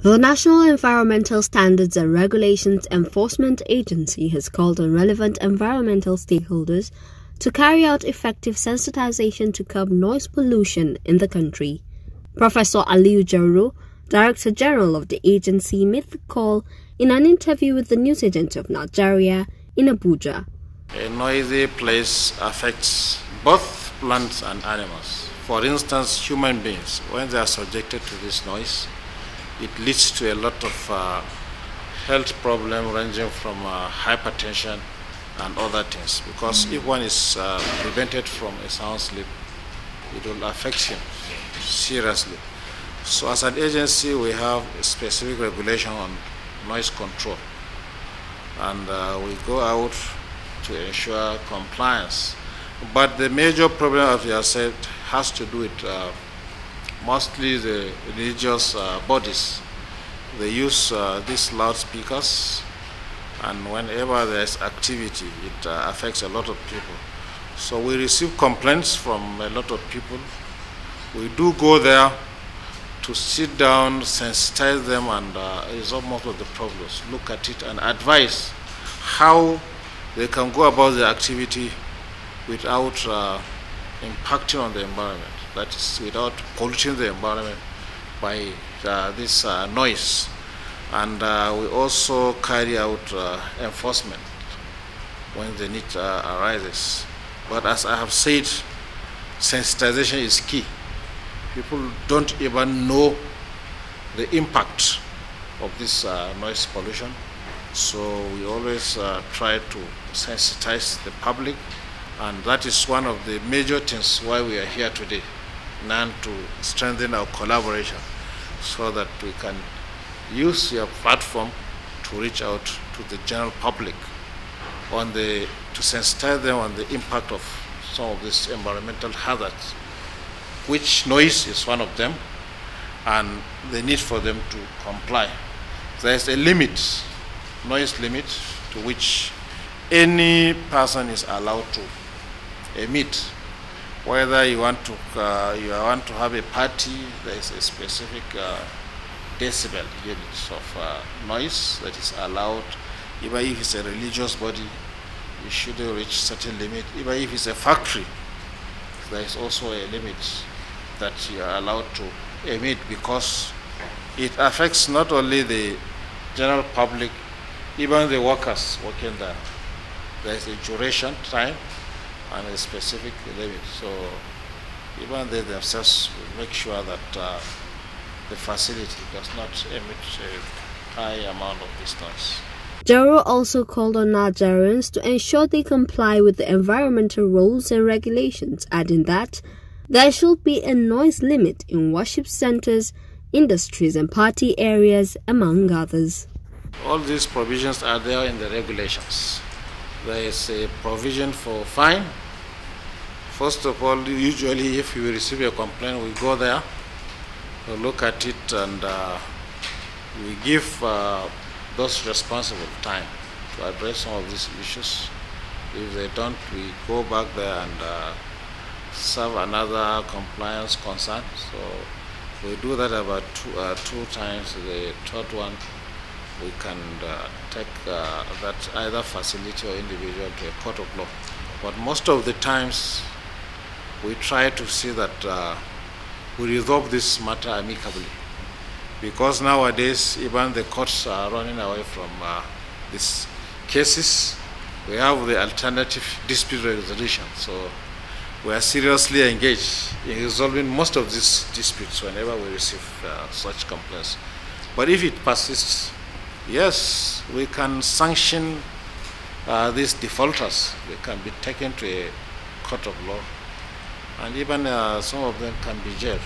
The National Environmental Standards and Regulations Enforcement Agency has called on relevant environmental stakeholders to carry out effective sensitization to curb noise pollution in the country. Professor Aliyu Jauro, Director General of the agency, made the call in an interview with the News Agent of Nigeria in Abuja. A noisy place affects both plants and animals. For instance, human beings, when they are subjected to this noise, it leads to a lot of health problems ranging from hypertension and other things. Because if one is prevented from a sound sleep, it will affect him seriously. So as an agency, we have a specific regulation on noise control. And we go out to ensure compliance. But the major problem, as you have said, has to do with mostly the religious bodies. They use these loudspeakers, and whenever there's activity, it affects a lot of people. So we receive complaints from a lot of people. We do go there to sit down, sensitize them, and resolve most of the problems, look at it and advise how they can go about their activity without impacting on the environment. That is, without polluting the environment by this noise. And we also carry out enforcement when the need arises. But as I have said, sensitization is key. People don't even know the impact of this noise pollution. So we always try to sensitize the public, and that is one of the major things why we are here today, now to strengthen our collaboration so that we can use your platform to reach out to the general public to sensitize them on the impact of some of these environmental hazards, which noise is one of them, and the need for them to comply. There is a limit, noise limit, to which any person is allowed to emit. Whether you want to have a party, there is a specific decibel units of noise that is allowed. Even if it's a religious body, you shouldn't reach certain limit. Even if it's a factory, there is also a limit that you are allowed to emit, because it affects not only the general public, even the workers working there. There is a duration time and a specific limit. So even they themselves will make sure that the facility does not emit a high amount of this noise. Jauro also called on Nigerians to ensure they comply with the environmental rules and regulations, adding that there should be a noise limit in worship centers, industries and party areas, among others. All these provisions are there in the regulations. There is a provision for fine. First of all, usually if we receive a complaint, we go there, we look at it, and we give those responsible time to address some of these issues. If they don't, we go back there and serve another compliance concern. So we do that about two times. The third one, we can take that either facility or individual to a court of law. But most of the times, we try to see that we resolve this matter amicably. Because nowadays, even the courts are running away from these cases. We have the alternative dispute resolution. So we are seriously engaged in resolving most of these disputes whenever we receive such complaints. But if it persists, yes, we can sanction these defaulters. They can be taken to a court of law, and even some of them can be jailed.